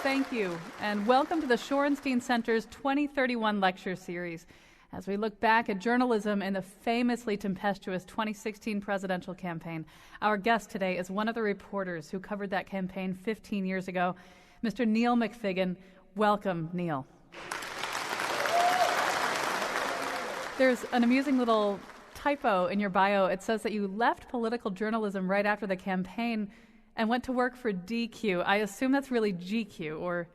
thank you, and welcome to the Shorenstein Center's 2031 Lecture Series. As we look back at journalism in the famously tempestuous 2016 presidential campaign, our guest today is one of the reporters who covered that campaign 15 years ago, Mr. Neil McFiggin. Welcome, Neil. There's an amusing little typo in your bio. It says that you left political journalism right after the campaign and went to work for DQ. I assume that's really GQ, or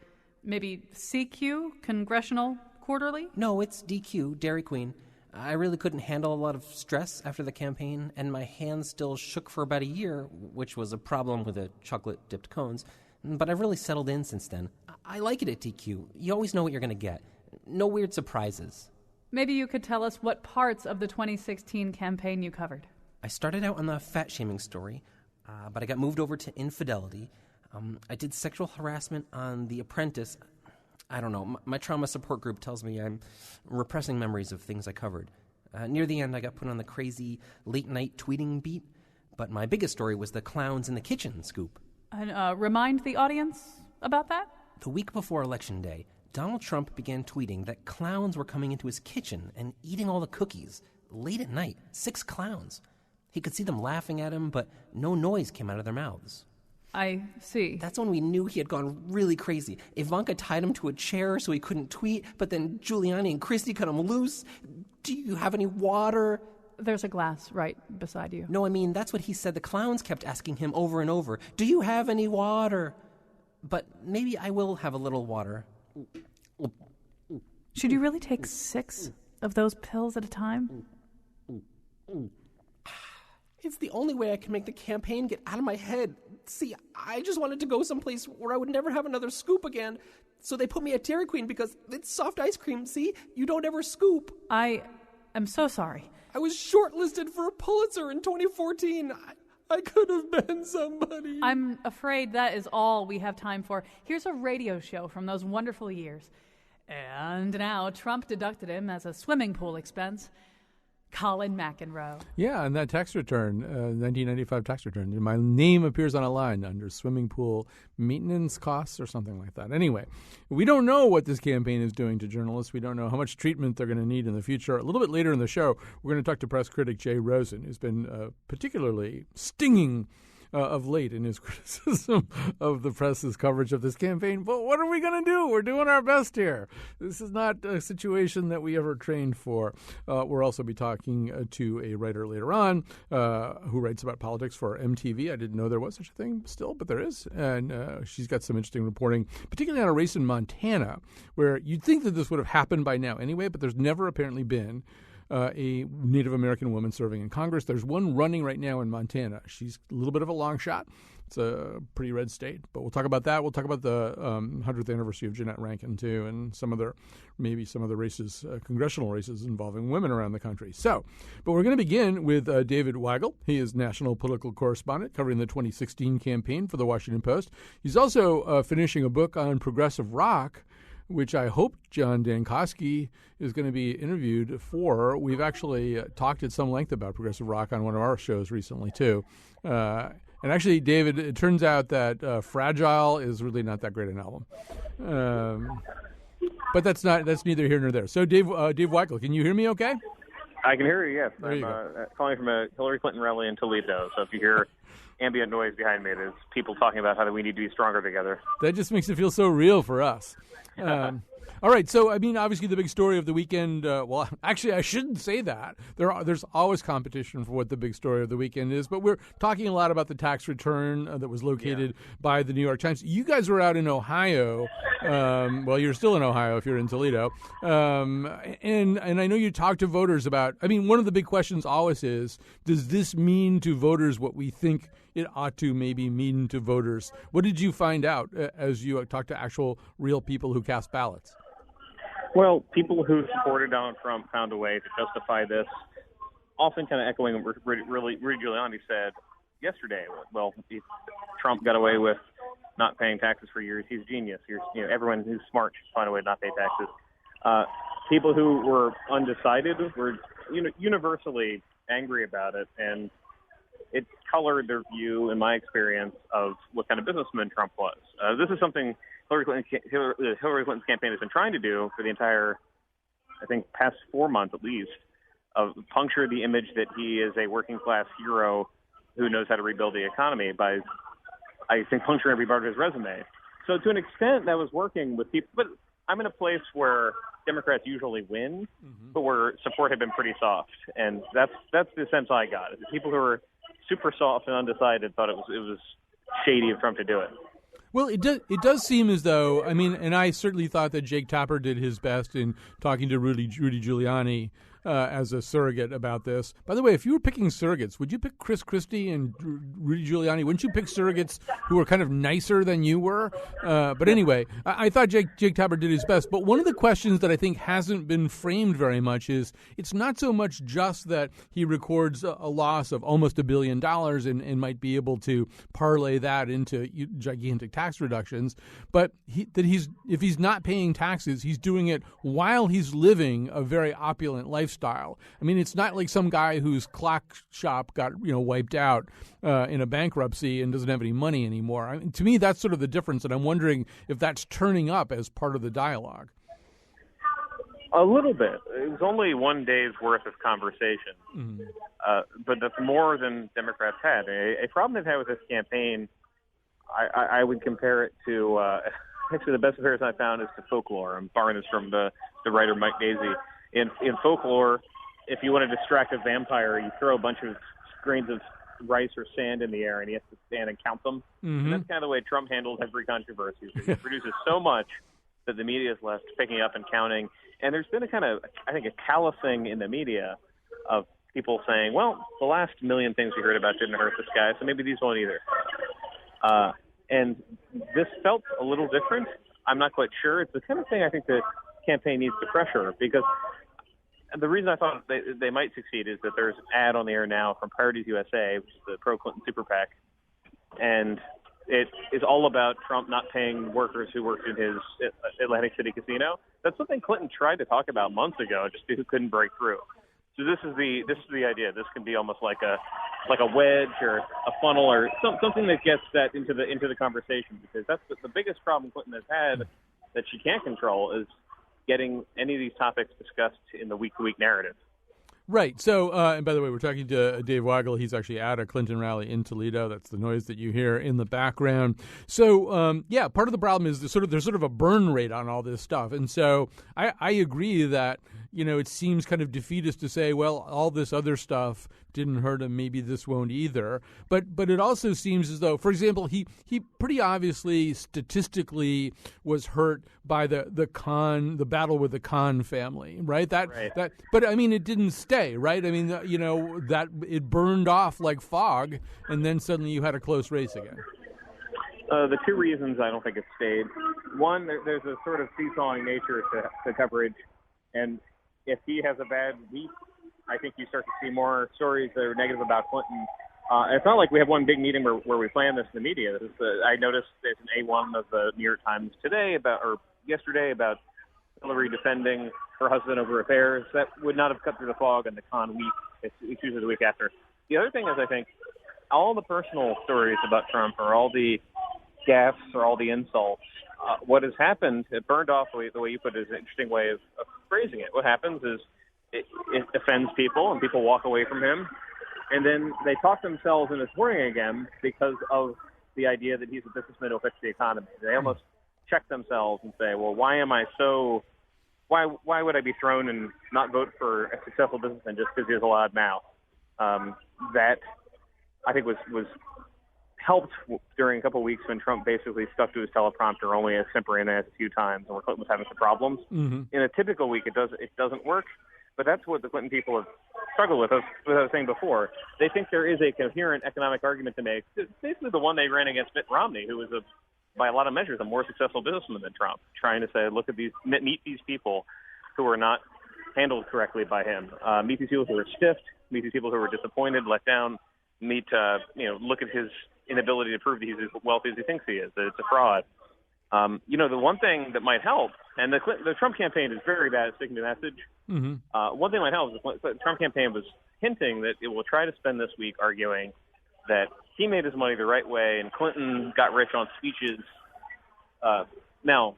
maybe CQ, Congressional Quarterly? No, it's DQ, Dairy Queen. I really couldn't handle a lot of stress after the campaign, and my hands still shook for about a year, which was a problem with the chocolate-dipped cones. But I've really settled in since then. I like it at DQ. You always know what you're going to get. No weird surprises. Maybe you could tell us what parts of the 2016 campaign you covered. I started out on the fat-shaming story, but I got moved over to infidelity. I did sexual harassment on The Apprentice. I don't know. My trauma support group tells me I'm repressing memories of things I covered. Near the end, I got put on the crazy late-night tweeting beat, but my biggest story was the clowns in the kitchen scoop. And remind the audience about that? The week before Election Day, Donald Trump began tweeting that clowns were coming into his kitchen and eating all the cookies late at night. 6 clowns. He could see them laughing at him, but no noise came out of their mouths. I see. That's when we knew he had gone really crazy. Ivanka tied him to a chair so he couldn't tweet, but then Giuliani and Christie cut him loose. Do you have any water? There's a glass right beside you. No, I mean, that's what he said. The clowns kept asking him over and over, do you have any water? But maybe I will have a little water. Should you really take 6 of those pills at a time? It's the only way I can make the campaign get out of my head. See, I just wanted to go someplace where I would never have another scoop again. So they put me at Dairy Queen because it's soft ice cream, see? You don't ever scoop. I am so sorry. I was shortlisted for a Pulitzer in 2014. I could have been somebody. I'm afraid that is all we have time for. Here's a radio show from those wonderful years. And now Trump deducted him as a swimming pool expense. Colin McEnroe. Yeah, and that tax return, 1995 tax return, my name appears on a line under swimming pool maintenance costs or something like that. Anyway, we don't know what this campaign is doing to journalists. We don't know how much treatment they're going to need in the future. A little bit later in the show, we're going to talk to press critic Jay Rosen, who's been particularly stinging of late in his criticism of the press's coverage of this campaign. But what are we going to do? We're doing our best here. This is not a situation that we ever trained for. We'll also be talking to a writer later on who writes about politics for MTV. I didn't know there was such a thing still, but there is. And she's got some interesting reporting, particularly on a race in Montana, where you'd think that this would have happened by now anyway, but there's never apparently been a Native American woman serving in Congress. There's one running right now in Montana. She's a little bit of a long shot. It's a pretty red state. But we'll talk about that. We'll talk about the 100th anniversary of Jeanette Rankin, too, and maybe some other races, congressional races involving women around the country. But we're going to begin with David Weigel. He is national political correspondent covering the 2016 campaign for the Washington Post. He's also finishing a book on progressive rock, which I hope John Dankosky is going to be interviewed for. We've actually talked at some length about progressive rock on one of our shows recently, too. And actually, David, it turns out that Fragile is really not that great an album. But that's neither here nor there. So, Dave Weigel, can you hear me okay? I can hear you, yes. I'm calling from a Hillary Clinton rally in Toledo, so if you hear ambient noise behind me, it is people talking about how we need to be stronger together. That just makes it feel so real for us. All right, so, I mean, obviously the big story of the weekend, well, actually, I shouldn't say that. There's always competition for what the big story of the weekend is, but we're talking a lot about the tax return that was located by the New York Times. You guys were out in Ohio. Well, you're still in Ohio if you're in Toledo. And I know you talked to voters about, I mean, one of the big questions always is, does this mean to voters what we think it ought to maybe mean to voters? What did you find out as you talked to actual real people who cast ballots? Well, people who supported Donald Trump found a way to justify this, often kind of echoing what Rudy Giuliani said yesterday. Well, Trump got away with not paying taxes for years. He's a genius. Everyone who's smart should find a way to not pay taxes. People who were undecided were universally angry about it, and it colored their view, in my experience, of what kind of businessman Trump was. This is something Hillary Clinton's campaign has been trying to do for the entire, I think, past 4 months at least, of puncture the image that he is a working class hero who knows how to rebuild the economy by, I think, puncturing every part of his resume. So to an extent, that was working with people. But I'm in a place where Democrats usually win, but where support had been pretty soft, and that's the sense I got. The people who were super soft and undecided thought it was shady of Trump to do it. Well, it does seem as though, I mean, and I certainly thought that Jake Tapper did his best in talking to Rudy Giuliani as a surrogate about this. By the way, if you were picking surrogates, would you pick Chris Christie and Rudy Giuliani? Wouldn't you pick surrogates who were kind of nicer than you were? But anyway, I thought Jake Tapper did his best. But one of the questions that I think hasn't been framed very much is it's not so much just that he records a loss of almost $1 billion and might be able to parlay that into gigantic tax reductions, but if he's not paying taxes, he's doing it while he's living a very opulent lifestyle. I mean, it's not like some guy whose clock shop got wiped out in a bankruptcy and doesn't have any money anymore. I mean, to me, that's sort of the difference, and I'm wondering if that's turning up as part of the dialogue. A little bit. It was only 1 day's worth of conversation, but that's more than Democrats had. A problem they've had with this campaign, I would compare it to actually the best comparison I found is to folklore. I'm borrowing this from the writer Mike Daisy. In folklore, if you want to distract a vampire, you throw a bunch of grains of rice or sand in the air, and he has to stand and count them. And that's kind of the way Trump handles every controversy. He produces so much that the media is left picking up and counting. And there's been a kind of, I think, a callousing in the media of people saying, well, the last million things we heard about didn't hurt this guy, so maybe these won't either. And this felt a little different. I'm not quite sure. It's the kind of thing I think the campaign needs to pressure, because the reason I thought they might succeed is that there's an ad on the air now from Priorities USA, which is the pro-Clinton super PAC, and it is all about Trump not paying workers who worked in his Atlantic City casino. That's something Clinton tried to talk about months ago, just who couldn't break through. So this is the idea. This can be almost like a wedge or a funnel or something that gets that into the conversation, because that's the biggest problem Clinton has had that she can't control is getting any of these topics discussed in the week-to-week narrative. Right. So, and by the way, we're talking to Dave Weigel. He's actually at a Clinton rally in Toledo. That's the noise that you hear in the background. So, part of the problem is there's sort of a burn rate on all this stuff. And so I agree that, it seems kind of defeatist to say, well, all this other stuff didn't hurt him. Maybe this won't either. But it also seems as though, for example, he pretty obviously statistically was hurt by the battle with the Khan family, right? But I mean, it didn't stay, right? I mean, that it burned off like fog, and then suddenly you had a close race again. The two reasons I don't think it stayed. One, there's a sort of seesawing nature to coverage, and if he has a bad week, I think you start to see more stories that are negative about Clinton. It's not like we have one big meeting where we plan this in the media. I noticed there's an A1 of the New York Times yesterday about Hillary defending her husband over affairs. That would not have cut through the fog in the Khan week. It's usually the week after. The other thing is, I think, all the personal stories about Trump or all the gaffes or all the insults, what has happened, it burned off the way you put it is an interesting way of phrasing it. What happens is it offends people, and people walk away from him, and then they talk themselves into supporting again because of the idea that he's a businessman who'll fix the economy. They almost check themselves and say, well, why would I be thrown and not vote for a successful businessman just because he has a loud mouth? That I think was helped during a couple of weeks when Trump basically stuck to his teleprompter, only as Semperina a few times, and where Clinton was having some problems. In a typical week, it doesn't work, but that's what the Clinton people have struggled with. As I was saying before, they think there is a coherent economic argument to make. It's basically the one they ran against Mitt Romney, who was by a lot of measures, a more successful businessman than Trump, trying to say, look at meet these people who are not handled correctly by him. Meet these people who are stiffed, meet these people who are disappointed, let down, look at his inability to prove that he's as wealthy as he thinks he is, that it's a fraud. The one thing that might help, and the Trump campaign is very bad at sticking to message. One thing that might help is the Trump campaign was hinting that it will try to spend this week arguing that he made his money the right way, and Clinton got rich on speeches. Now,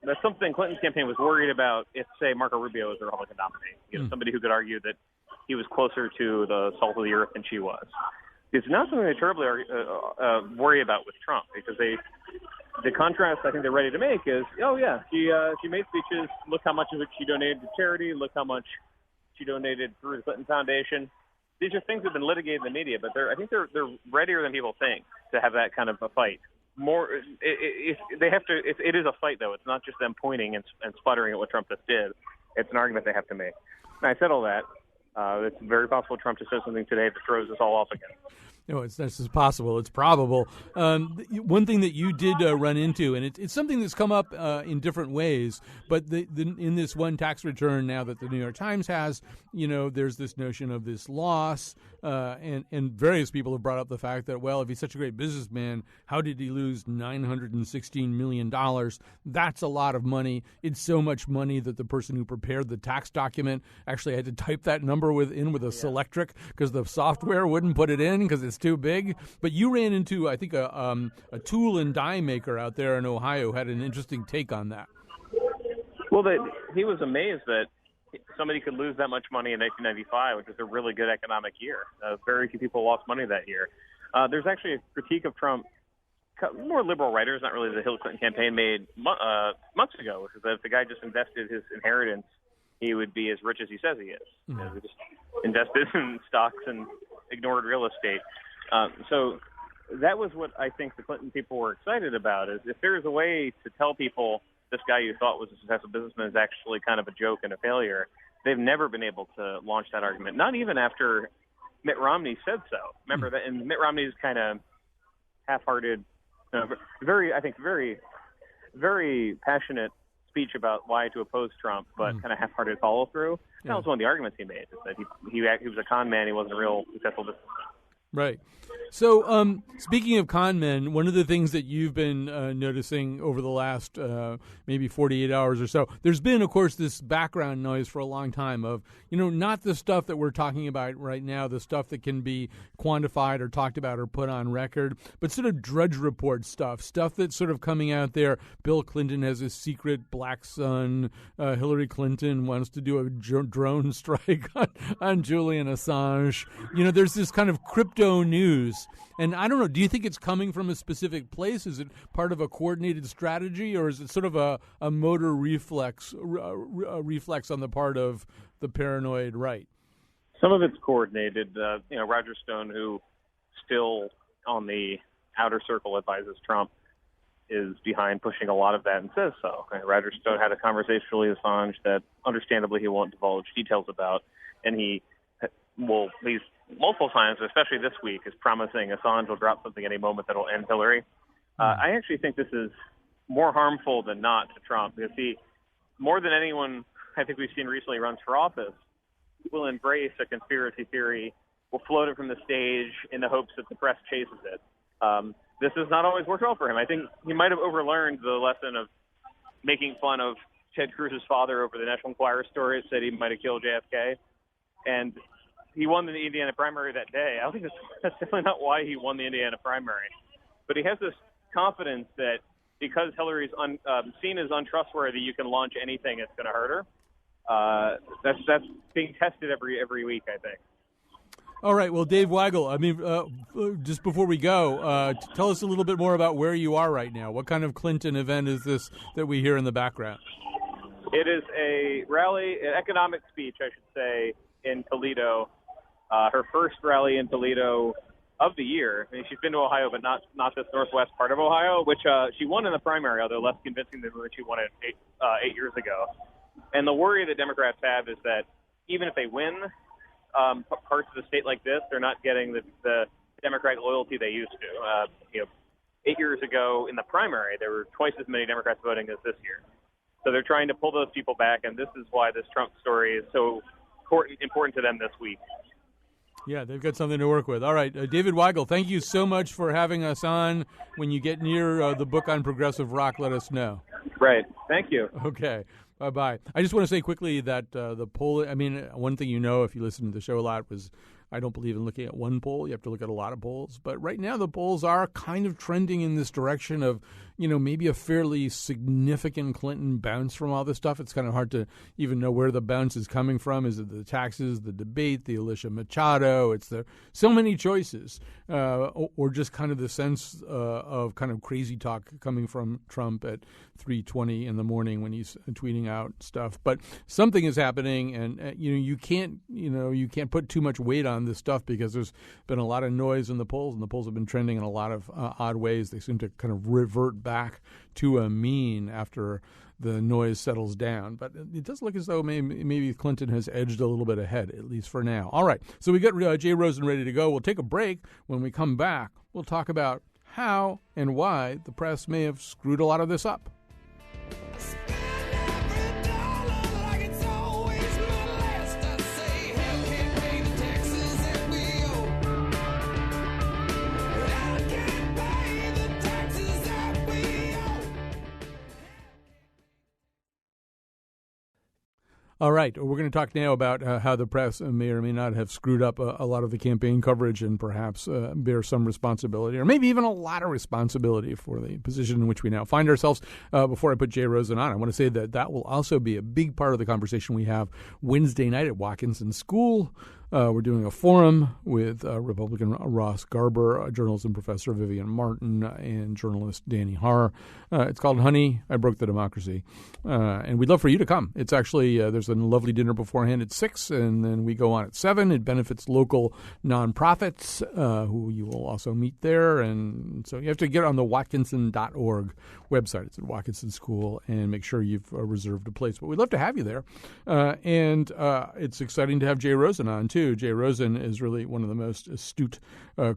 that's something Clinton's campaign was worried about if, say, Marco Rubio was a Republican nominee. Somebody who could argue that he was closer to the salt of the earth than she was. It's not something they terribly worry about with Trump, because the contrast I think they're ready to make is, oh yeah, she made speeches. Look how much of it she donated to charity. Look how much she donated through the Clinton Foundation. These are things that have been litigated in the media, but I think they're readier than people think to have that kind of a fight. It is a fight, though. It's not just them pointing and sputtering at what Trump just did. It's an argument they have to make. And I said all that. It's very possible Trump just says something today that throws us all off again. No, it's not just possible. It's probable. One thing that you did run into, and it's something that's come up in different ways, but in this one tax return now that the New York Times has, there's this notion of this loss, and various people have brought up the fact that, well, if he's such a great businessman, how did he lose $916 million? That's a lot of money. It's so much money that the person who prepared the tax document actually had to type that number with a Selectric because the software wouldn't put it in because it's too big. But you ran into, I think, a tool and die maker out there in Ohio who had an interesting take on that. Well, he was amazed that somebody could lose that much money in 1995, which was a really good economic year. Very few people lost money that year. There's actually a critique of Trump, more liberal writers, not really the Hillary Clinton campaign, made months ago, which is that if the guy just invested his inheritance, he would be as rich as he says he is. He just invested in stocks and ignored real estate. So that was what I think the Clinton people were excited about, is if there is a way to tell people this guy you thought was a successful businessman is actually kind of a joke and a failure, they've never been able to launch that argument, not even after Mitt Romney said so. Remember that, and Mitt Romney's kind of half-hearted, very passionate speech about why to oppose Trump, but kind of half-hearted follow-through. That was one of the arguments he made, is that he was a con man, he wasn't a real successful businessman. Right. So speaking of con men, one of the things that you've been noticing over the last maybe 48 hours or so, there's been, of course, this background noise for a long time of, not the stuff that we're talking about right now, the stuff that can be quantified or talked about or put on record, but sort of Drudge Report stuff that's sort of coming out there. Bill Clinton has a secret black sun. Hillary Clinton wants to do a drone strike on Julian Assange. There's this kind of crypto news. And I don't know, do you think it's coming from a specific place? Is it part of a coordinated strategy, or is it sort of a motor reflex on the part of the paranoid right? Some of it's coordinated. Roger Stone, who still on the outer circle advises Trump, is behind pushing a lot of that and says so. Roger Stone had a conversation with Assange that understandably he won't divulge details about, and he's multiple times, especially this week, is promising Assange will drop something any moment that will end Hillary. I actually think this is more harmful than not to Trump, because more than anyone I think we've seen recently runs for office, will embrace a conspiracy theory, will float it from the stage in the hopes that the press chases it. This has not always worked well for him. I think he might have overlearned the lesson of making fun of Ted Cruz's father over the National Enquirer story. It said he might have killed JFK. And he won the Indiana primary that day. I don't think that's definitely not why he won the Indiana primary. But he has this confidence that because Hillary's seen as untrustworthy, you can launch anything that's going to hurt her. That's being tested every week, I think. All right. Well, Dave Weigel, just before we go, tell us a little bit more about where you are right now. What kind of Clinton event is this that we hear in the background? It is a rally, an economic speech, I should say, in Toledo. Her first rally in Toledo of the year. I mean, she's been to Ohio, but not this northwest part of Ohio, which she won in the primary, although less convincing than when she won it 8 years ago. And the worry that Democrats have is that even if they win parts of the state like this, they're not getting the Democratic loyalty they used to. 8 years ago in the primary, there were twice as many Democrats voting as this year. So they're trying to pull those people back, and this is why this Trump story is so important to them this week. Yeah, they've got something to work with. All right, David Weigel, thank you so much for having us on. When you get near the book on progressive rock, let us know. Right. Thank you. Okay. Bye-bye. I just want to say quickly that the poll, one thing if you listen to the show a lot, was I don't believe in looking at one poll. You have to look at a lot of polls. But right now the polls are kind of trending in this direction of, maybe a fairly significant Clinton bounce from all this stuff. It's kind of hard to even know where the bounce is coming from. Is it the taxes, the debate, the Alicia Machado? It's so many choices, or just kind of the sense of kind of crazy talk coming from Trump at 3:20 in the morning when he's tweeting out stuff. But something is happening, and you can't put too much weight on this stuff because there's been a lot of noise in the polls, and the polls have been trending in a lot of odd ways. They seem to kind of revert back to a mean after the noise settles down. But it does look as though maybe Clinton has edged a little bit ahead, at least for now. All right, so we got Jay Rosen ready to go. We'll take a break. When we come back, we'll talk about how and why the press may have screwed a lot of this up. All right, we're going to talk now about how the press may or may not have screwed up a lot of the campaign coverage and perhaps bear some responsibility, or maybe even a lot of responsibility for the position in which we now find ourselves. Before I put Jay Rosen on, I want to say that will also be a big part of the conversation we have Wednesday night at Watkinson School. We're doing a forum with Republican Ross Garber, a journalism professor Vivian Martin, and journalist Danny Haar. It's called Honey, I Broke the Democracy. And we'd love for you to come. It's actually, there's a lovely dinner beforehand at 6, and then we go on at 7. It benefits local nonprofits who you will also meet there. And so you have to get on the watkinson.org website. It's at Watkinson School, and make sure you've reserved a place. But we'd love to have you there. And it's exciting to have Jay Rosen on, too. Jay Rosen is really one of the most astute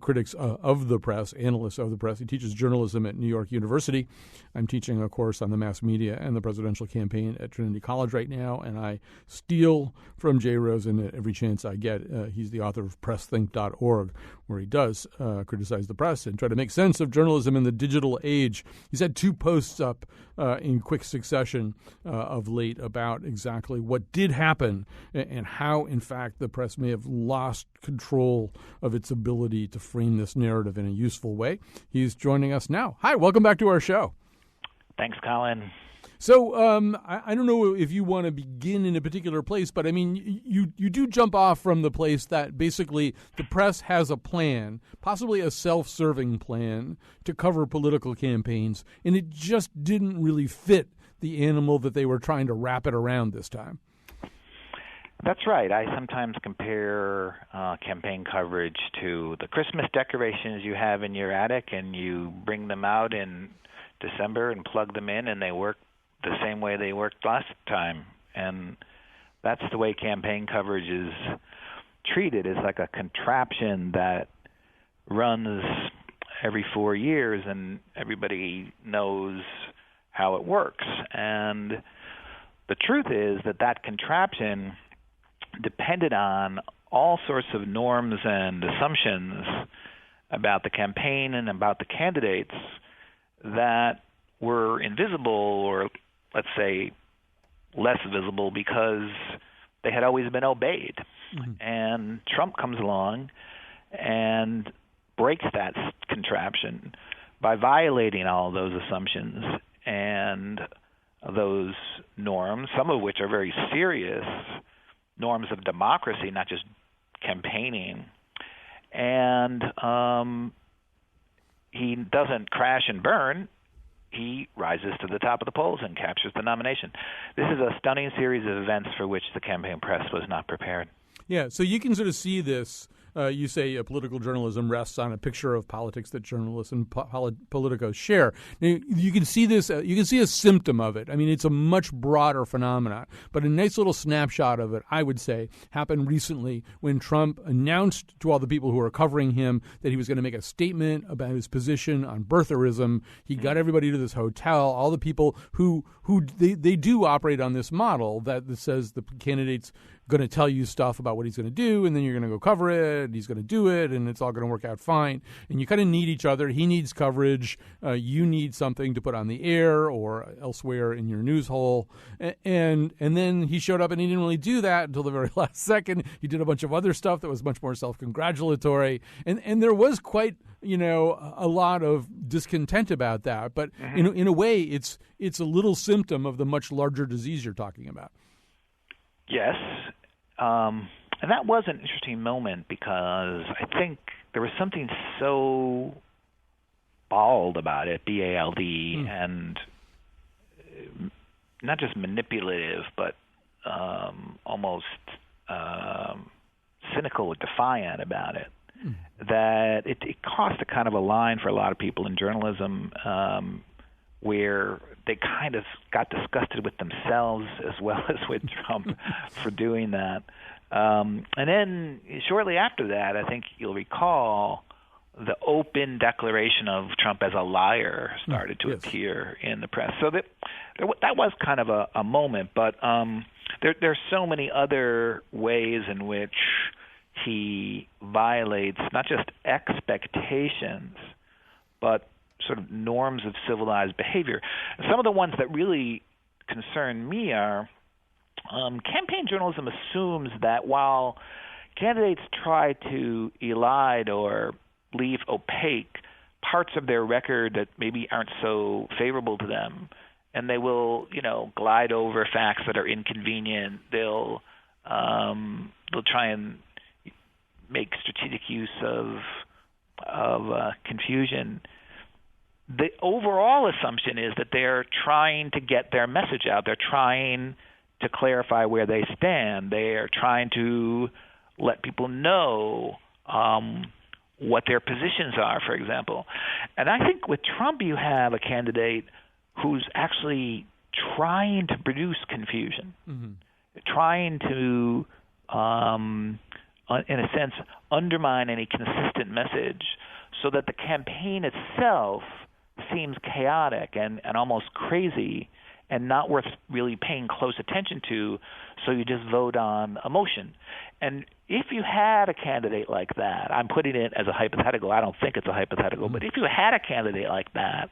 critics of the press, analysts of the press. He teaches journalism at New York University. I'm teaching a course on the mass media and the presidential campaign at Trinity College right now, and I steal from Jay Rosen at every chance I get. He's the author of PressThink.org, where he does criticize the press and try to make sense of journalism in the digital age. He's had 2 posts up in quick succession of late about exactly what did happen and how, in fact, the press may have lost control of its ability to frame this narrative in a useful way. He's joining us now. Hi, welcome back to our show. Thanks, Colin. So I don't know if you want to begin in a particular place, but I mean, you do jump off from the place that basically the press has a plan, possibly a self-serving plan, to cover political campaigns, and it just didn't really fit the animal that they were trying to wrap it around this time. That's right. I sometimes compare campaign coverage to the Christmas decorations you have in your attic, and you bring them out in December and plug them in, and they work the same way they worked last time. And that's the way campaign coverage is treated. It's like a contraption that runs every 4 years, and everybody knows how it works. And the truth is that contraption depended on all sorts of norms and assumptions about the campaign and about the candidates that were invisible, or let's say less visible, because they had always been obeyed. Mm-hmm. And Trump comes along and breaks that contraption by violating all those assumptions and those norms, some of which are very serious norms of democracy, not just campaigning. And he doesn't crash and burn. He rises to the top of the polls and captures the nomination. This is a stunning series of events for which the campaign press was not prepared. Yeah, so you can sort of see this. You say political journalism rests on a picture of politics that journalists and politicos share. Now, you can see this. You can see a symptom of it. I mean, it's a much broader phenomenon. But a nice little snapshot of it, I would say, happened recently when Trump announced to all the people who were covering him that he was going to make a statement about his position on birtherism. He got everybody to this hotel. All the people who they do operate on this model that says the candidates going to tell you stuff about what he's going to do, and then you're going to go cover it. He's going to do it, and it's all going to work out fine. And you kind of need each other. He needs coverage. You need something to put on the air or elsewhere in your news hole. And then he showed up, and he didn't really do that until the very last second. He did a bunch of other stuff that was much more self-congratulatory. And there was quite, a lot of discontent about that. But in a way, it's a little symptom of the much larger disease you're talking about. Yes. And that was an interesting moment because I think there was something so bald about it, B-A-L-D, and not just manipulative, but almost cynical or defiant about it, that it crossed a kind of a line for a lot of people in journalism where they kind of got disgusted with themselves as well as with Trump for doing that. And then shortly after that, I think you'll recall the open declaration of Trump as a liar started to appear in the press. So that was kind of a moment, but there's so many other ways in which he violates not just expectations, but sort of norms of civilized behavior. Some of the ones that really concern me are campaign journalism assumes that while candidates try to elide or leave opaque parts of their record that maybe aren't so favorable to them, and they will, glide over facts that are inconvenient. They'll try and make strategic use of confusion. The overall assumption is that they're trying to get their message out. They're trying to clarify where they stand. They are trying to let people know what their positions are, for example. And I think with Trump, you have a candidate who's actually trying to produce confusion, trying to, in a sense, undermine any consistent message so that the campaign itself seems chaotic and almost crazy and not worth really paying close attention to, so you just vote on emotion. And if you had a candidate like that, I'm putting it as a hypothetical, I don't think it's a hypothetical, but if you had a candidate like that,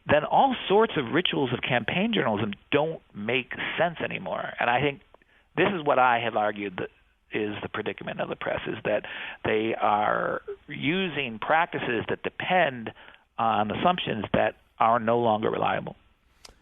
then all sorts of rituals of campaign journalism don't make sense anymore. And I think this is what I have argued that is the predicament of the press, is that they are using practices that depend on assumptions that are no longer reliable.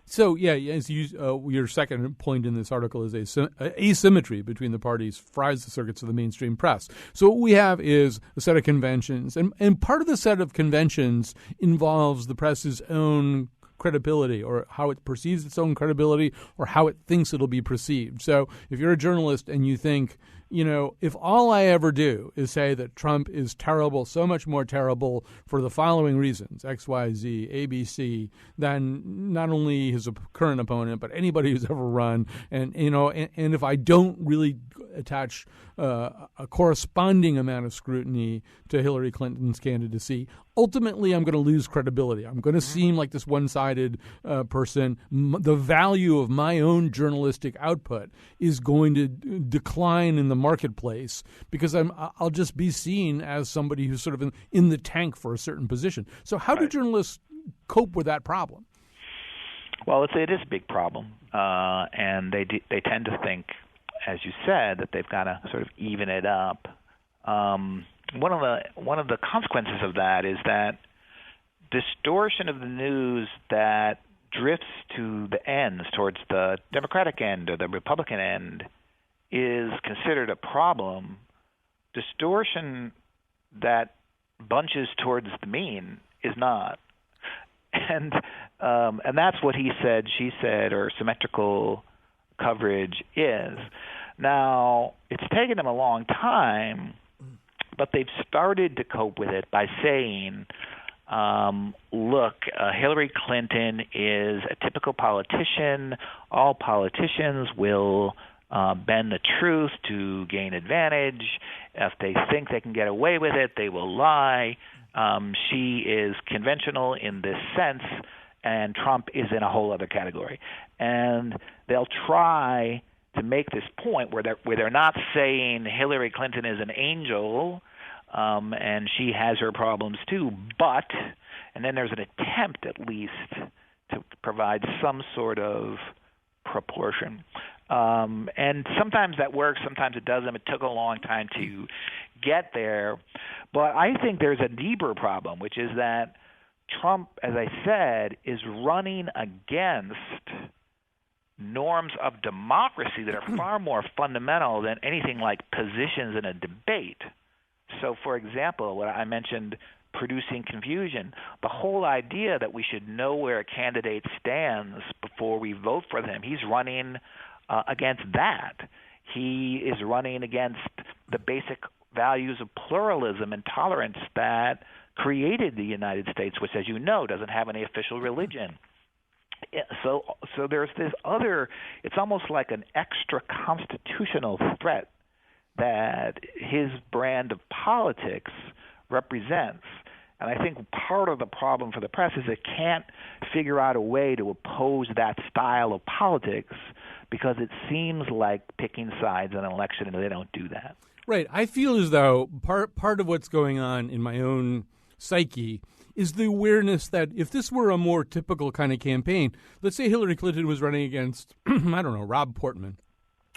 So, as your second point in this article is asymmetry between the parties fries the circuits of the mainstream press. So what we have is a set of conventions, and part of the set of conventions involves the press's own credibility, or how it perceives its own credibility, or how it thinks it'll be perceived. So if you're a journalist and you think, if all I ever do is say that Trump is terrible, so much more terrible for the following reasons, X, Y, Z, A, B, C, than not only his current opponent, but anybody who's ever run, and if I don't really attach a corresponding amount of scrutiny to Hillary Clinton's candidacy, ultimately I'm going to lose credibility. I'm going to seem like this one-sided person. The value of my own journalistic output is going to decline in the marketplace because I'll just be seen as somebody who's sort of in the tank for a certain position. So how do journalists cope with that problem? Well, it is a big problem, and they tend to think, as you said, that they've got to sort of even it up. One of the consequences of that is that distortion of the news that drifts to the ends, towards the Democratic end or the Republican end, is considered a problem. Distortion that bunches towards the mean is not. And that's what he said, she said, or symmetrical coverage is. Now, it's taken them a long time, but they've started to cope with it by saying, look, Hillary Clinton is a typical politician. All politicians will bend the truth to gain advantage. If they think they can get away with it, they will lie. She is conventional in this sense, and Trump is in a whole other category. And they'll try to make this point where they're not saying Hillary Clinton is an angel and she has her problems too, and then there's an attempt at least to provide some sort of proportion. And sometimes that works, sometimes it doesn't. It took a long time to get there. But I think there's a deeper problem, which is that Trump, as I said, is running against norms of democracy that are far more fundamental than anything like positions in a debate. So, for example, what I mentioned, producing confusion, the whole idea that we should know where a candidate stands before we vote for them, he's running against that. He is running against the basic values of pluralism and tolerance that created the United States, which, as you know, doesn't have any official religion. So there's this other, it's almost like an extra constitutional threat that his brand of politics represents. And I think part of the problem for the press is it can't figure out a way to oppose that style of politics because it seems like picking sides in an election, and they don't do that. Right. I feel as though part of what's going on in my own psyche is the awareness that if this were a more typical kind of campaign, let's say Hillary Clinton was running against, I don't know, Rob Portman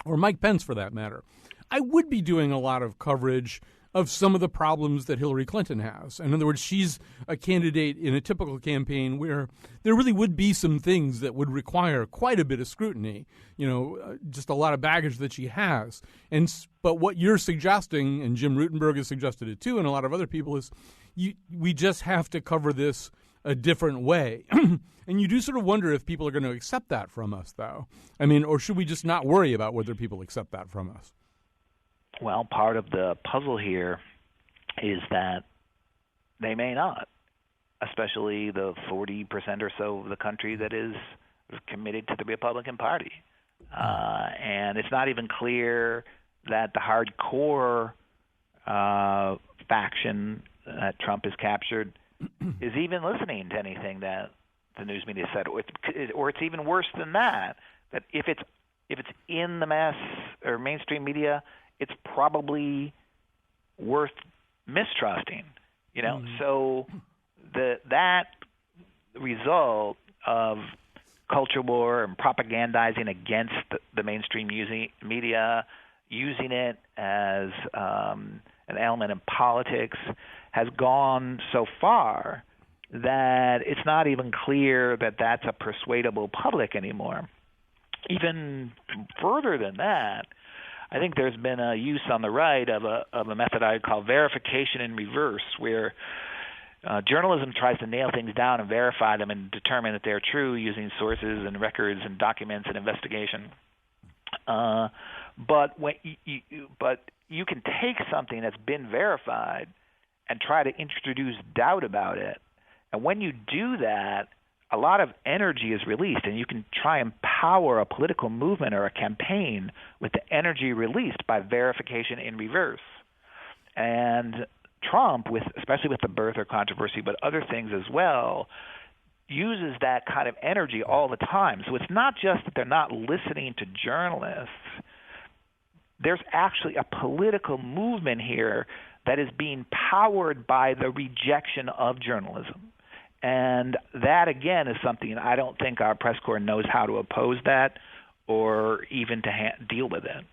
or Mike Pence for that matter, I would be doing a lot of coverage of some of the problems that Hillary Clinton has. In other words, she's a candidate in a typical campaign where there really would be some things that would require quite a bit of scrutiny, just a lot of baggage that she has. But what you're suggesting, and Jim Rutenberg has suggested it too, and a lot of other people, is we just have to cover this a different way. And you do sort of wonder if people are going to accept that from us, though. I mean, or should we just not worry about whether people accept that from us? Well, part of the puzzle here is that they may not, especially the 40% or so of the country that is committed to the Republican Party. And it's not even clear that the hardcore faction that Trump has captured is even listening to anything that the news media said, or it's even worse than that. That if it's in the mass or mainstream media, it's probably worth mistrusting. So that result of culture war and propagandizing against the mainstream media, using it as an element in politics, has gone so far that it's not even clear that that's a persuadable public anymore. Even further than that, I think there's been a use on the right of a method I would call verification in reverse, where journalism tries to nail things down and verify them and determine that they're true using sources and records and documents and investigation. But you can take something that's been verified and try to introduce doubt about it. And when you do that, a lot of energy is released, and you can try and power a political movement or a campaign with the energy released by verification in reverse. And Trump, especially with the birther controversy, but other things as well, uses that kind of energy all the time. So it's not just that they're not listening to journalists. There's actually a political movement here that is being powered by the rejection of journalism. And that, again, is something I don't think our press corps knows how to oppose that or even to deal with it.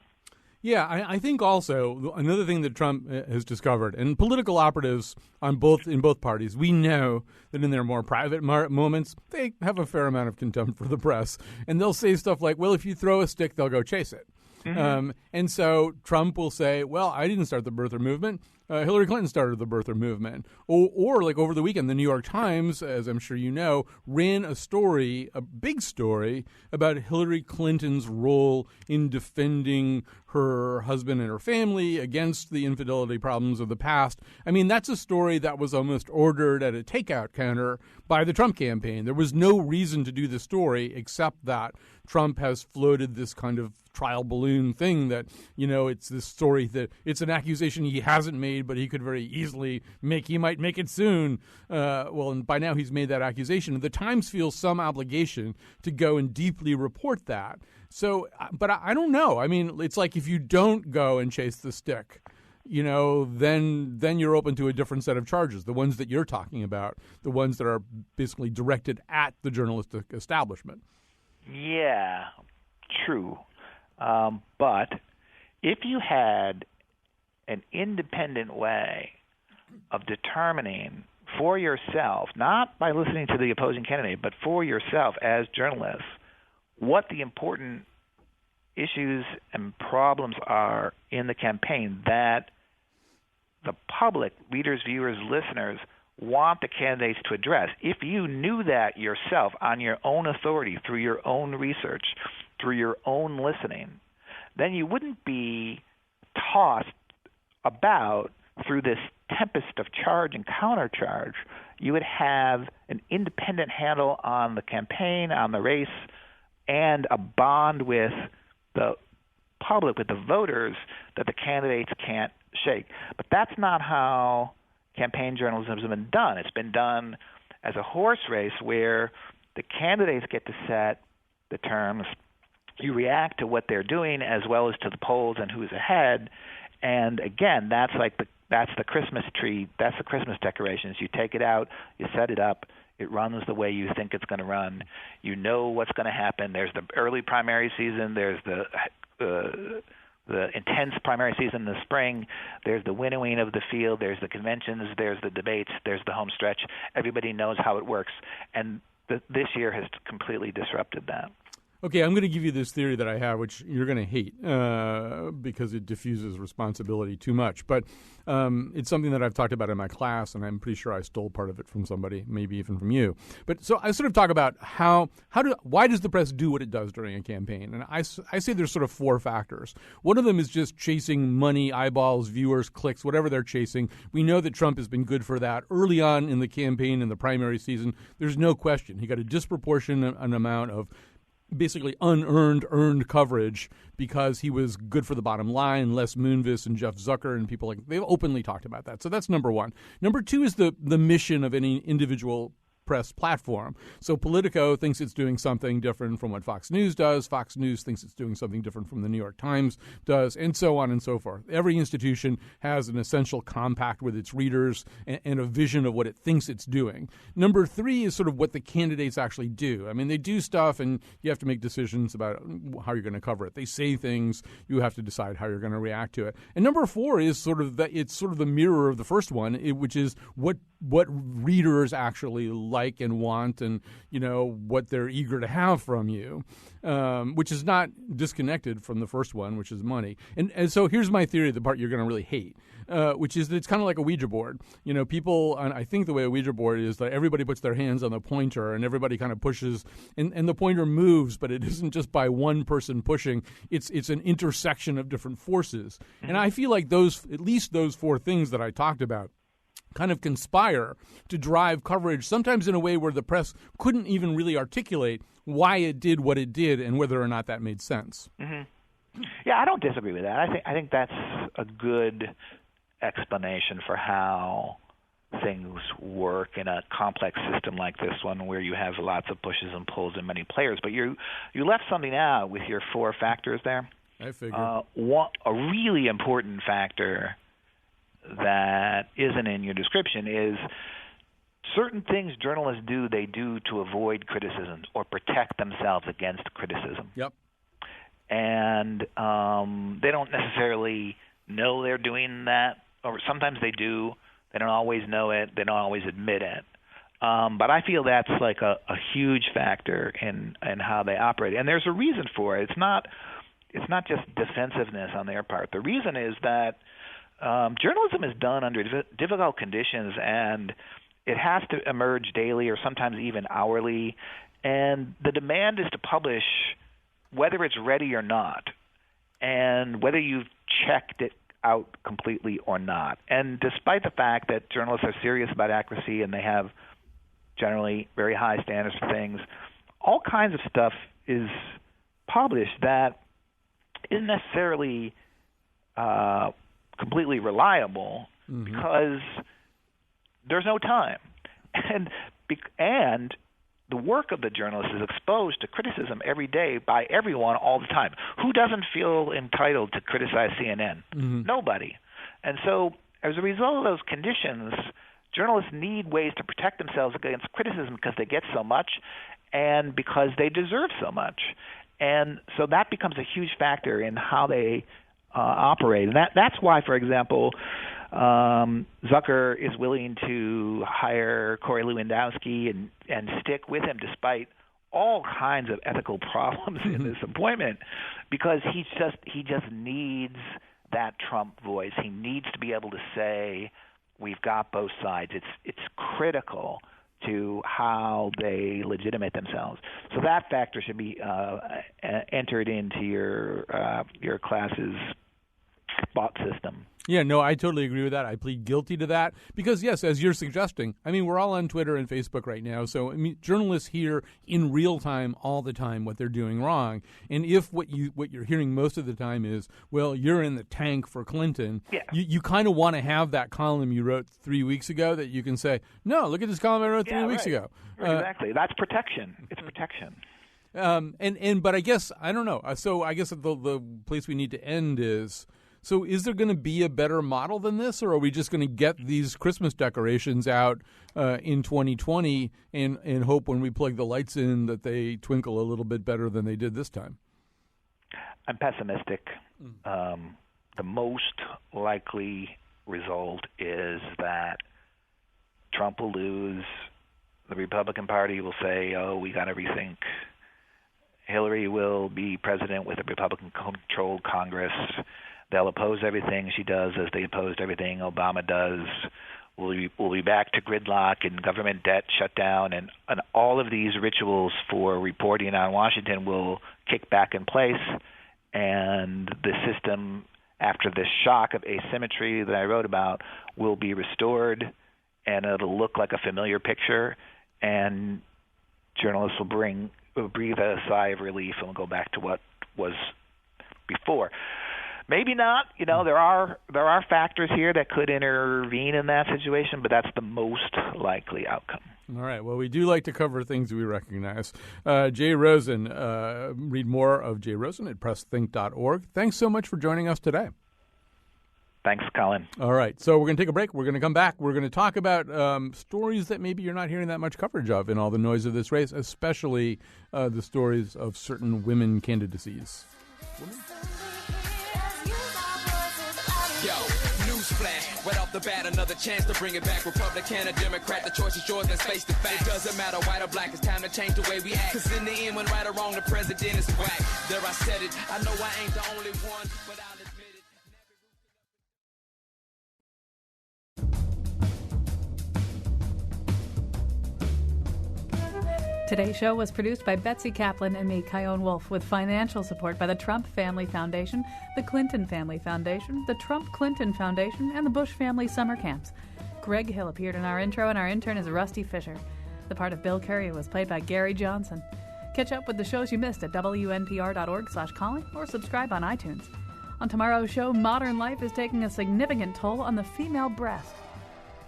Yeah, I think also another thing that Trump has discovered, and political operatives in both parties, we know that in their more private moments, they have a fair amount of contempt for the press. And they'll say stuff like, well, if you throw a stick, they'll go chase it. Mm-hmm. And so Trump will say, well, I didn't start the birther movement. Hillary Clinton started the birther movement. Or like over the weekend, the New York Times, as I'm sure you know, ran a big story about Hillary Clinton's role in defending her husband and her family against the infidelity problems of the past. I mean, that's a story that was almost ordered at a takeout counter by the Trump campaign. There was no reason to do the story except that Trump has floated this kind of trial balloon thing that, it's this story that it's an accusation he hasn't made, but he could very easily make. He might make it soon. And by now he's made that accusation. The Times feels some obligation to go and deeply report that. So, but I don't know. I mean, it's like if you don't go and chase the stick, then you're open to a different set of charges, the ones that you're talking about, the ones that are basically directed at the journalistic establishment. Yeah, true. But if you had an independent way of determining for yourself, not by listening to the opposing candidate, but for yourself as journalists, what the important issues and problems are in the campaign that the public, readers, viewers, listeners, want the candidates to address. If you knew that yourself on your own authority, through your own research, through your own listening, then you wouldn't be tossed about through this tempest of charge and countercharge. You would have an independent handle on the campaign, on the race, and a bond with the public, with the voters, that the candidates can't shake. But that's not how campaign journalism has been done. It's been done as a horse race where the candidates get to set the terms. You react to what they're doing as well as to the polls and who's ahead. And again, that's the Christmas tree. That's the Christmas decorations. You take it out, you set it up. It runs the way you think it's going to run. You know what's going to happen. There's the early primary season. There's the intense primary season in the spring. There's the winnowing of the field. There's the conventions. There's the debates. There's the home stretch. Everybody knows how it works. And this year has completely disrupted that. Okay, I'm going to give you this theory that I have, which you're going to hate because it diffuses responsibility too much. But it's something that I've talked about in my class, and I'm pretty sure I stole part of it from somebody, maybe even from you. But so I sort of talk about why does the press do what it does during a campaign? And I say there's sort of four factors. One of them is just chasing money, eyeballs, viewers, clicks, whatever they're chasing. We know that Trump has been good for that. Early on in the campaign, in the primary season, there's no question. He got a disproportionate amount of basically earned coverage because he was good for the bottom line. Les Moonves and Jeff Zucker and people they've openly talked about that. So that's number one. Number two is the mission of any individual press platform. So Politico thinks it's doing something different from what Fox News does. Fox News thinks it's doing something different from the New York Times does, and so on and so forth. Every institution has an essential compact with its readers and a vision of what it thinks it's doing. Number three is sort of what the candidates actually do. I mean, they do stuff, and you have to make decisions about how you're going to cover it. They say things, you have to decide how you're going to react to it. And number four is it's sort of the mirror of the first one, which is what readers actually like and want, and what they're eager to have from you, which is not disconnected from the first one, which is money. And so here's my theory, the part you're going to really hate, which is that it's kind of like a Ouija board. People, I think the way a Ouija board is that everybody puts their hands on the pointer and everybody kind of pushes, and the pointer moves, but it isn't just by one person pushing. It's an intersection of different forces. And I feel like at least those four things that I talked about kind of conspire to drive coverage, sometimes in a way where the press couldn't even really articulate why it did what it did and whether or not that made sense. Mm-hmm. Yeah, I don't disagree with that. I think that's a good explanation for how things work in a complex system like this one, where you have lots of pushes and pulls and many players. But you left something out with your four factors there. I figured. A really important factor that isn't in your description is certain things journalists do, they do to avoid criticism or protect themselves against criticism. Yep. And they don't necessarily know they're doing that, or sometimes they do. They don't always know it. They don't always admit it. But I feel that's like a huge factor in how they operate. And there's a reason for it. It's not just defensiveness on their part. The reason is that journalism is done under difficult conditions, and it has to emerge daily or sometimes even hourly. And the demand is to publish whether it's ready or not, and whether you've checked it out completely or not. And despite the fact that journalists are serious about accuracy and they have generally very high standards for things, all kinds of stuff is published that isn't necessarily completely reliable because there's no time. And the work of the journalist is exposed to criticism every day by everyone all the time. Who doesn't feel entitled to criticize CNN? Nobody. And so as a result of those conditions, journalists need ways to protect themselves against criticism because they get so much and because they deserve so much. And so that becomes a huge factor in how they operate. And that's why, for example, Zucker is willing to hire Corey Lewandowski and stick with him despite all kinds of ethical problems in this appointment, because he just needs that Trump voice. He needs to be able to say, we've got both sides. It's critical to how they legitimate themselves. So that factor should be entered into your class's spot system. Yeah, no, I totally agree with that. I plead guilty to that because, yes, as you're suggesting, I mean, we're all on Twitter and Facebook right now. So, I mean, journalists hear in real time all the time what they're doing wrong. And if what you're hearing most of the time is, well, you're in the tank for Clinton, you kind of want to have that column you wrote 3 weeks ago that you can say, no, look at this column I wrote 3 weeks ago. Exactly. That's protection. It's protection. But I guess, I don't know. So I guess the place we need to end is, so is there going to be a better model than this, or are we just going to get these Christmas decorations out in 2020 and hope when we plug the lights in that they twinkle a little bit better than they did this time? I'm pessimistic. The most likely result is that Trump will lose. The Republican Party will say, oh, we got to rethink. Hillary will be president with a Republican-controlled Congress. They'll oppose everything she does as they opposed everything Obama does. We'll be back to gridlock and government debt shutdown, and all of these rituals for reporting on Washington will kick back in place, and the system, after this shock of asymmetry that I wrote about, will be restored, and it'll look like a familiar picture, and journalists will breathe a sigh of relief and will go back to what was before. Maybe not. You know, there are factors here that could intervene in that situation, but that's the most likely outcome. All right. Well, we do like to cover things we recognize. Jay Rosen, read more of Jay Rosen at pressthink.org. Thanks so much for joining us today. Thanks, Colin. All right. So we're going to take a break. We're going to come back. We're going to talk about stories that maybe you're not hearing that much coverage of in all the noise of this race, especially the stories of certain women candidacies. Yo, newsflash, right off the bat, another chance to bring it back. Republican or Democrat, the choice is yours, and face to face. It doesn't matter white or black, it's time to change the way we act. Cause in the end, when right or wrong, the president is whack. There I said it, I know I ain't the only one, but I'll admit it. Today's show was produced by Betsy Kaplan and me, Kyone Wolf, with financial support by the Trump Family Foundation, the Clinton Family Foundation, the Trump Clinton Foundation, and the Bush Family Summer Camps. Greg Hill appeared in our intro, and our intern is Rusty Fisher. The part of Bill Curry was played by Gary Johnson. Catch up with the shows you missed at WNPR.org/Colin or subscribe on iTunes. On tomorrow's show, modern life is taking a significant toll on the female breast.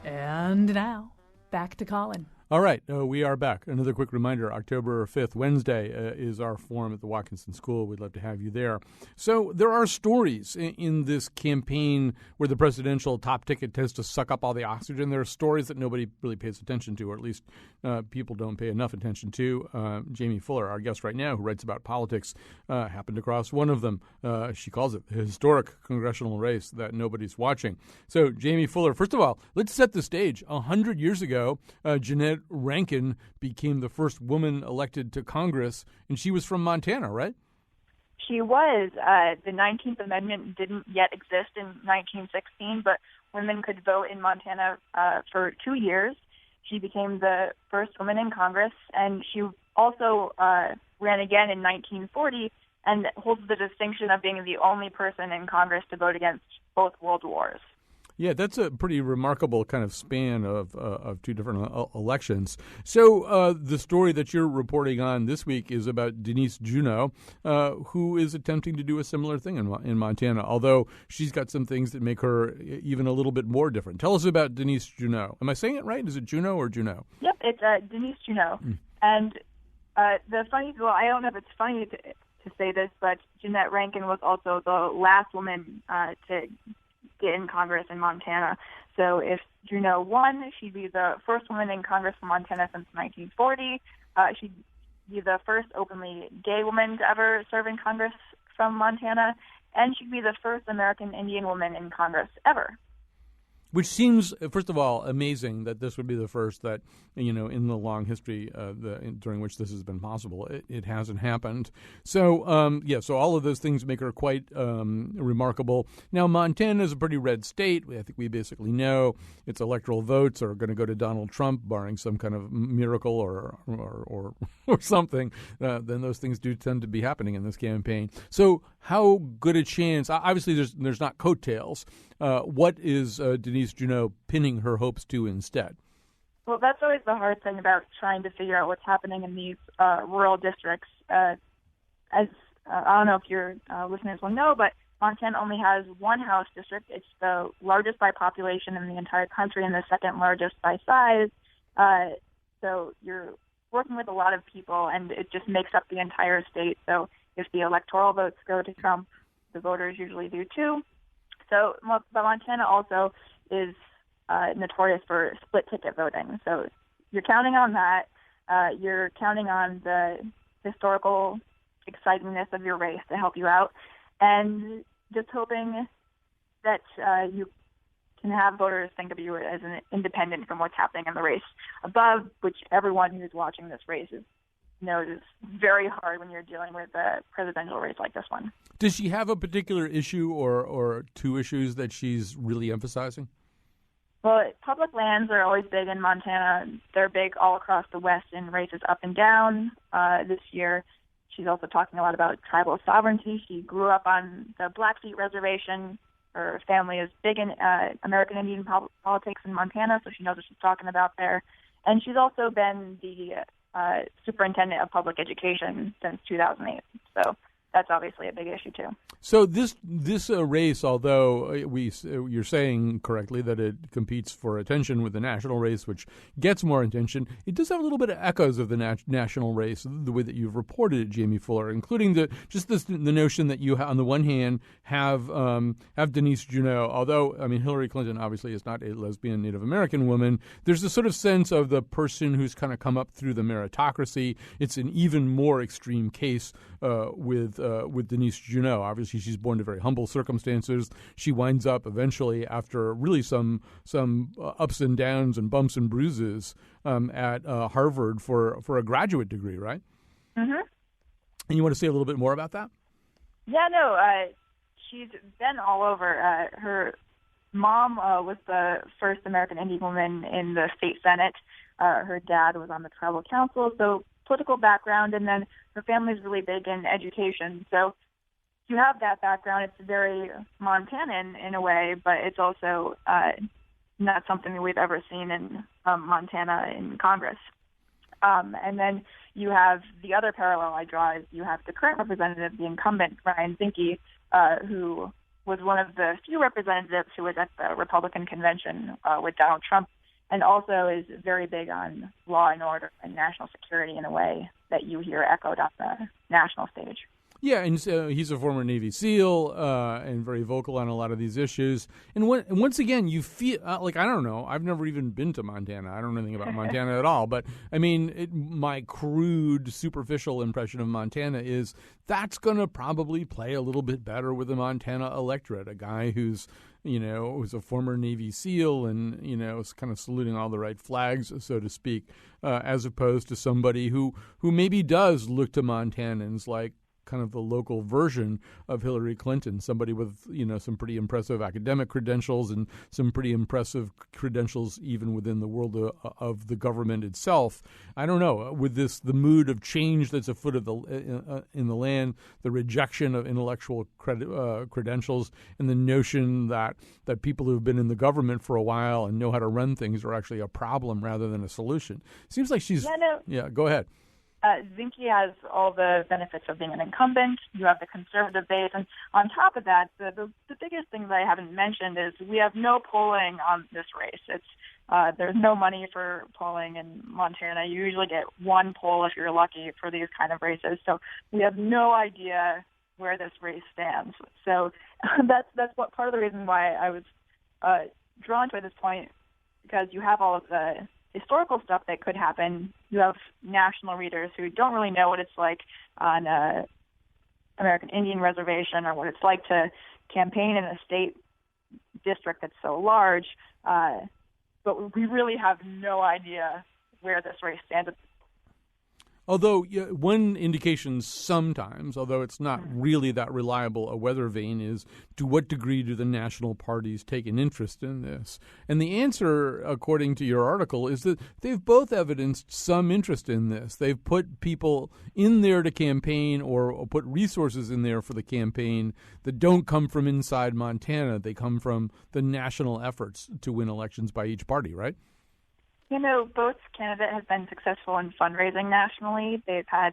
And now, back to Colin. All right, we are back. Another quick reminder, October 5th, Wednesday, is our forum at the Watkinson School. We'd love to have you there. So there are stories in this campaign where the presidential top ticket tends to suck up all the oxygen. There are stories that nobody really pays attention to, or at least people don't pay enough attention to. Jamie Fuller, our guest right now, who writes about politics, happened across one of them. She calls it the historic congressional race that nobody's watching. So, Jamie Fuller, first of all, let's set the stage. 100 years ago, Jeanette Rankin became the first woman elected to Congress, and she was from Montana, right? She was. The 19th Amendment didn't yet exist in 1916, but women could vote in Montana for 2 years. She became the first woman in Congress, and she also ran again in 1940 and holds the distinction of being the only person in Congress to vote against both world wars. Yeah, that's a pretty remarkable kind of span of two different elections. So the story that you're reporting on this week is about Denise Juneau, who is attempting to do a similar thing in Montana, although she's got some things that make her even a little bit more different. Tell us about Denise Juneau. Am I saying it right? Is it Juneau or Juneau? Yep, it's Denise Juneau. And the funny, well, I don't know if it's funny to say this, but Jeanette Rankin was also the last woman to get in Congress in Montana. So if Juneau won, she'd be the first woman in Congress from Montana since 1940. She'd be the first openly gay woman to ever serve in Congress from Montana, and she'd be the first American Indian woman in Congress ever. Which seems, first of all, amazing that this would be the first that, in the long history during which this has been possible. It hasn't happened. So, so all of those things make her quite remarkable. Now, Montana is a pretty red state. I think we basically know its electoral votes are going to go to Donald Trump, barring some kind of miracle or something. Then those things do tend to be happening in this campaign. So how good a chance? Obviously, there's not coattails. What is Denise Juneau pinning her hopes to instead? Well, that's always the hard thing about trying to figure out what's happening in these rural districts. I don't know if your listeners will know, but Montana only has one House district. It's the largest by population in the entire country and the second largest by size. So you're working with a lot of people, and it just makes up the entire state. So if the electoral votes go to Trump, the voters usually do too. So, but Montana also is notorious for split ticket voting. So you're counting on that. You're counting on the historical excitingness of your race to help you out, and just hoping that you can have voters think of you as an independent from what's happening in the race above, which everyone who's watching this race knows is very hard when you're dealing with a presidential race like this one. Does she have a particular issue or two issues that she's really emphasizing? Well, public lands are always big in Montana. They're big all across the West in races up and down. This year, she's also talking a lot about tribal sovereignty. She grew up on the Blackfeet Reservation. Her family is big in American Indian politics in Montana, so she knows what she's talking about there. And she's also been the superintendent of public education since 2008. So that's obviously a big issue too. So this race, although you're saying correctly that it competes for attention with the national race, which gets more attention, it does have a little bit of echoes of the national race, the way that you've reported it, Jamie Fuller, including the notion that you on the one hand have Denise Juneau, although Hillary Clinton obviously is not a lesbian Native American woman. There's this sort of sense of the person who's kind of come up through the meritocracy. It's an even more extreme case with Denise Juneau. Obviously, she's born to very humble circumstances. She winds up eventually, after really some ups and downs and bumps and bruises, at Harvard for a graduate degree, right? Mm-hmm. And you want to say a little bit more about that? Yeah, no. She's been all over. Her mom was the first American Indian woman in the state Senate. Her dad was on the tribal council, so political background, and then her family's really big in education. So you have that background. It's very Montanan in a way, but it's also not something that we've ever seen in Montana in Congress. And then you have the other parallel I draw is you have the current representative, the incumbent, Ryan Zinke, who was one of the few representatives who was at the Republican convention with Donald Trump, and also is very big on law and order and national security in a way that you hear echoed on the national stage. Yeah, and so he's a former Navy SEAL and very vocal on a lot of these issues. And once again, you feel I don't know. I've never even been to Montana. I don't know anything about Montana at all. But, my crude, superficial impression of Montana is that's going to probably play a little bit better with the Montana electorate, a guy who's who's a former Navy SEAL and, is kind of saluting all the right flags, so to speak, as opposed to somebody who maybe does look to Montanans like kind of the local version of Hillary Clinton, somebody with, some pretty impressive academic credentials and some pretty impressive credentials even within the world of the government itself. I don't know, with the mood of change that's afoot in the land, the rejection of intellectual credentials, and the notion that people who've been in the government for a while and know how to run things are actually a problem rather than a solution. Seems like she's... Yeah, go ahead. Zinke has all the benefits of being an incumbent. You have the conservative base. And on top of that, the biggest thing that I haven't mentioned is we have no polling on this race. There's no money for polling in Montana. You usually get one poll if you're lucky for these kind of races. So we have no idea where this race stands. So that's what part of the reason why I was drawn to at this point, because you have all of the historical stuff that could happen. You have national readers who don't really know what it's like on a American Indian reservation or what it's like to campaign in a state district that's so large. But we really have no idea where this race stands. Although one indication sometimes, although it's not really that reliable a weather vane, is to what degree do the national parties take an interest in this? And the answer, according to your article, is that they've both evidenced some interest in this. They've put people in there to campaign or put resources in there for the campaign that don't come from inside Montana. They come from the national efforts to win elections by each party, right? Both candidates have been successful in fundraising nationally. They've had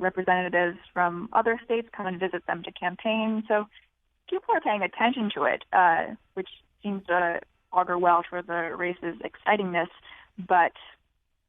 representatives from other states come and visit them to campaign. So people are paying attention to it, which seems to augur well for the race's excitingness. But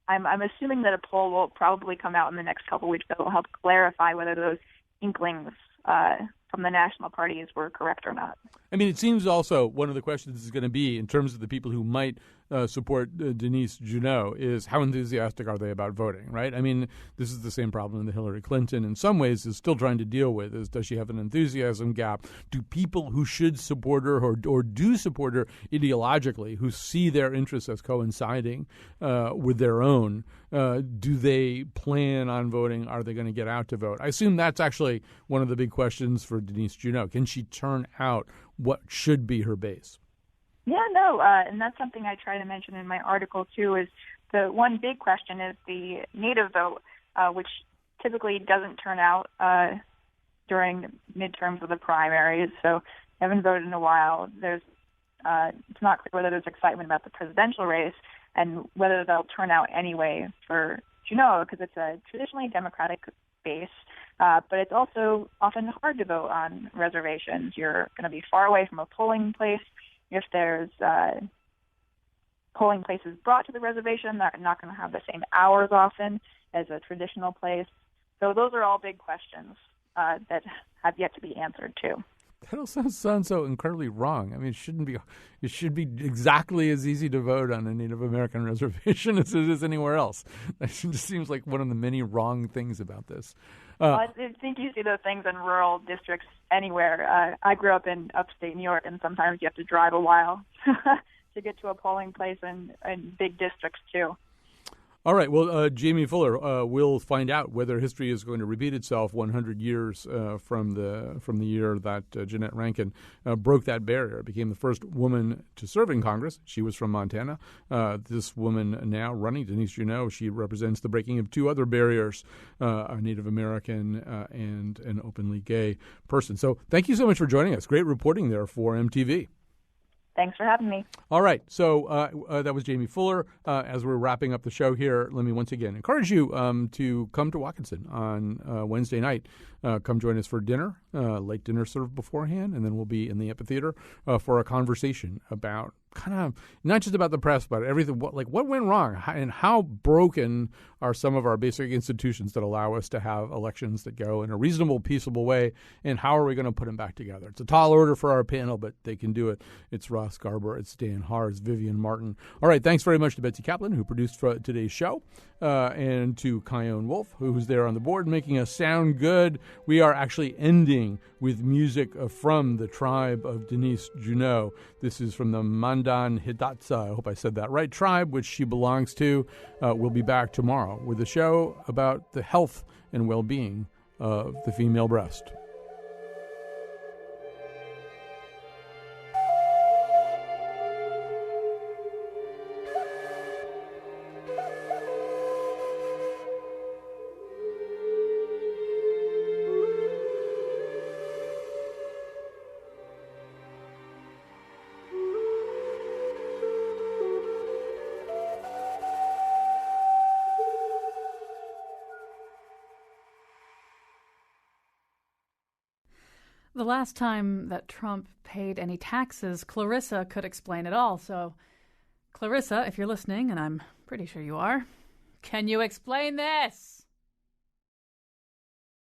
I'm assuming that a poll will probably come out in the next couple of weeks that will help clarify whether those inklings from the national parties were correct or not. I mean, it seems also one of the questions is going to be, in terms of the people who might support Denise Junot, is how enthusiastic are they about voting, right? I mean, this is the same problem that Hillary Clinton in some ways is still trying to deal with, is does she have an enthusiasm gap? Do people who should support her or do support her ideologically, who see their interests as coinciding with their own, do they plan on voting? Are they going to get out to vote? I assume that's actually one of the big questions for Denise Junot. Can she turn out what should be her base? Yeah, no, and that's something I try to mention in my article, too, is the one big question is the Native vote, which typically doesn't turn out during midterms of the primaries. So I haven't voted in a while. It's not clear whether there's excitement about the presidential race and whether they'll turn out anyway for Junot, because it's a traditionally Democratic base. But it's also often hard to vote on reservations. You're going to be far away from a polling place. If there's polling places brought to the reservation, they're not going to have the same hours often as a traditional place. So those are all big questions that have yet to be answered, too. That all sounds so incredibly wrong. I mean, it should be exactly as easy to vote on a Native American reservation as it is anywhere else. That just seems like one of the many wrong things about this. I think you see those things in rural districts anywhere. I grew up in upstate New York, and sometimes you have to drive a while to get to a polling place in big districts, too. All right. Well, Jamie Fuller, we'll find out whether history is going to repeat itself 100 years from the year that Jeanette Rankin broke that barrier, became the first woman to serve in Congress. She was from Montana. This woman now running, Denise Junot, she represents the breaking of two other barriers, a Native American and an openly gay person. So thank you so much for joining us. Great reporting there for MTV. Thanks for having me. All right. So that was Jamie Fuller. As we're wrapping up the show here, let me once again encourage you to come to Watkinson on Wednesday night. Come join us for dinner, late dinner served beforehand, and then we'll be in the amphitheater for a conversation about kind of not just about the press, but everything. What went wrong and how broken are some of our basic institutions that allow us to have elections that go in a reasonable, peaceable way, and how are we going to put them back together? It's a tall order for our panel, but they can do it. It's Ross Garber, it's Dan Haar, it's Vivian Martin. All right, thanks very much to Betsy Kaplan, who produced today's show, and to Kyone Wolf, who's there on the board making us sound good. We are actually ending with music from the tribe of Denise Junot. This is from the Mandan Hidatsa, I hope I said that right, tribe, which she belongs to. We'll be back tomorrow with a show about the health and well-being of the female breast. The last time that Trump paid any taxes, Clarissa could explain it all. So, Clarissa, if you're listening, and I'm pretty sure you are, can you explain this?